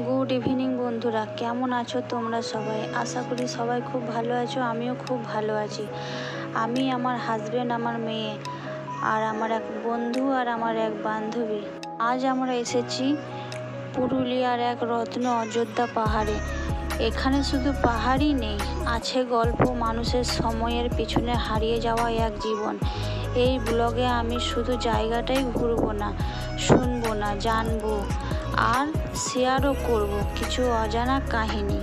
Good evening বন্ধুরা, কেমন আছো তোমরা সবাই? আশা করি সবাই খুব ভালো আছো। আমিও খুব ভালো আছি। আমি, আমার হাজব্যান্ড, আমার মেয়ে আর আমার এক বন্ধু আর আমার এক বান্ধবী আজ আমরা এসেছি পুরুলিয়ার এক রত্ন অযোধ্যা পাহাড়ে। এখানে শুধু পাহাড়ই নেই, আছে গল্প, মানুষের সময়ের পিছনে হারিয়ে যাওয়া এক জীবন। এই ব্লগে আমি শুধু জায়গাটাই ঘুরবো না, শুনবো না, জানবো আর শেয়ারও করব কিছু অজানা কাহিনী।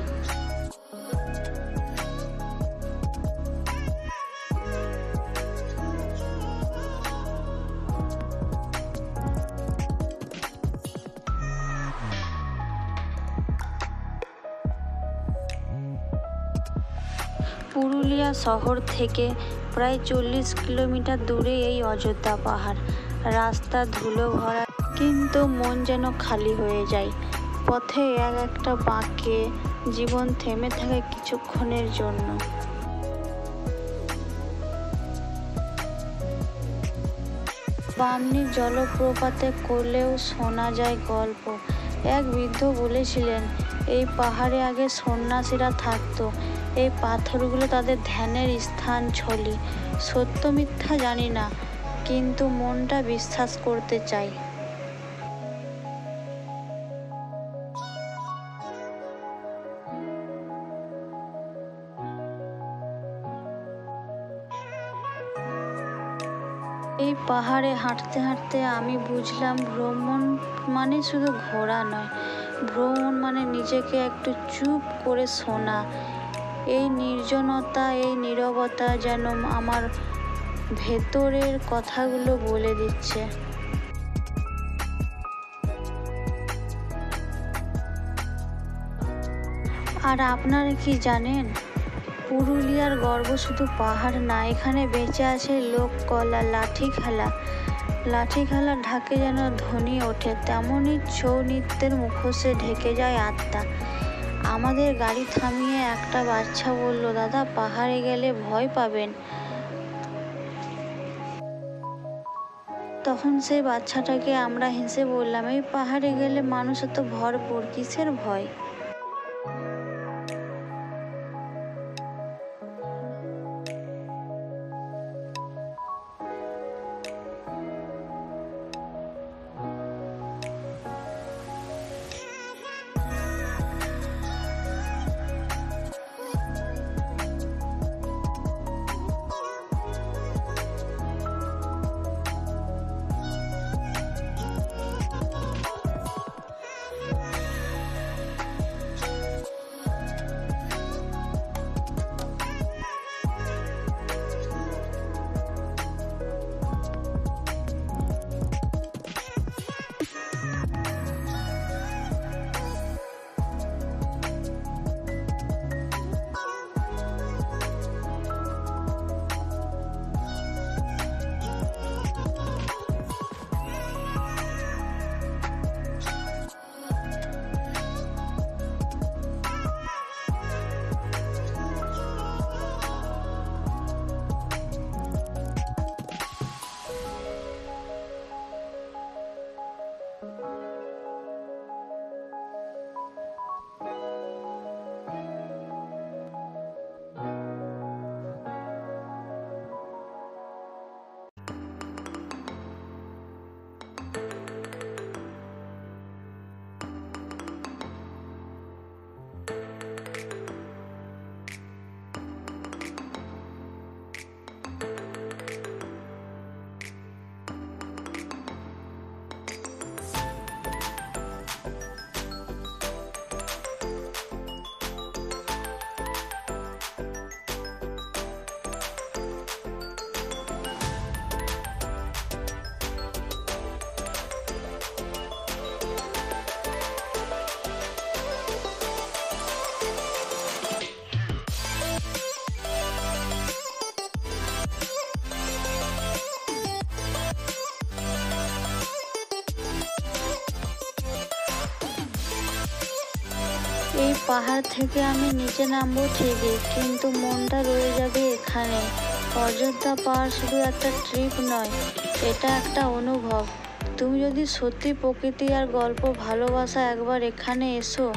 পুরুলিয়া শহর থেকে প্রায় 40 কিলোমিটার দূরে এই অযোধ্যা পাহাড়। রাস্তা ধুলো ভরা, কিন্তু মন যেন খালি হয়ে যায়। পথে এক একটা বাঁকে জীবন থেমে থাকে কিছুক্ষণের জন্য। বামনি জলপ্রপাতে করলেও শোনা যায় গল্প। এক বৃদ্ধ বলেছিলেন, এই পাহাড়ে আগে সন্ন্যাসীরা থাকতো, এই পাথরগুলো তাদের ধ্যানের স্থান ছিল। সত্য মিথ্যা জানি না, কিন্তু মনটা বিশ্বাস করতে চাই। এই পাহাড়ে হাঁটতে হাঁটতে আমি বুঝলাম, ভ্রমণ মানে শুধু ঘোরা নয়, ভ্রমণ মানে নিজেকে একটু চুপ করে শোনা। এই নির্জনতা, এই নীরবতা যেন আমার ভেতরের কথাগুলো বলে দিচ্ছে। আর আপনারা কি জানেন, পুরুলিয়ার গর্ব শুধু পাহাড় না, এখানে বেঁচে আছে লোককলা, লাঠি খেলা। লাঠি খেলার ঢাকে যেন ধ্বনি ওঠে, তেমনই ছৌ নৃত্যের মুখোশে ঢেকে যায় আত্মা। আমাদের গাড়ি থামিয়ে একটা বাচ্চা বলল, দাদা পাহাড়ে গেলে ভয় পাবেন। তখন সেই বাচ্চাটাকে আমরা হেসে বললাম, এই পাহাড়ে গেলে মানুষ তো ভরপুর, কিসের ভয়? এই পাহাড় থেকে আমি নিচে নামবো ঠিকই, কিন্তু মনটা রয়ে যাবে এখানে। অযোধ্যা পাহাড় শুধু একটা ট্রিপ নয়, এটা একটা অনুভব। তুমি যদি সত্যি প্রকৃতি আর গল্প ভালোবাসা, একবার এখানে এসো,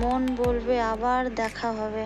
মন বলবে আবার দেখা হবে।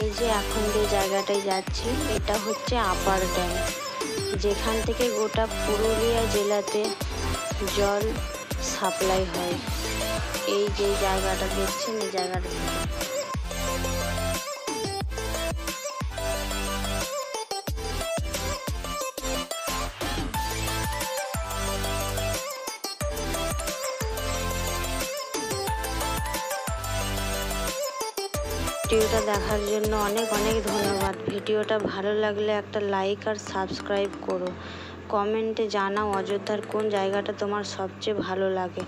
এই যে এখন যে জায়গাটায় যাচ্ছি, এটা হচ্ছে আপার ড্যাম, যেখান থেকে গোটা পুরুলিয়া জেলাতে জল সাপ্লাই হয়। এই যে জায়গাটা দেখছেন, এই জায়গাটা ভিডিওটা দেখার জন্য অনেক অনেক ধন্যবাদ। ভিডিওটা ভালো লাগলে একটা লাইক আর সাবস্ক্রাইব করো। কমেন্টে জানাও অযোধ্যার কোন জায়গাটা তোমার সবচেয়ে ভালো লাগে।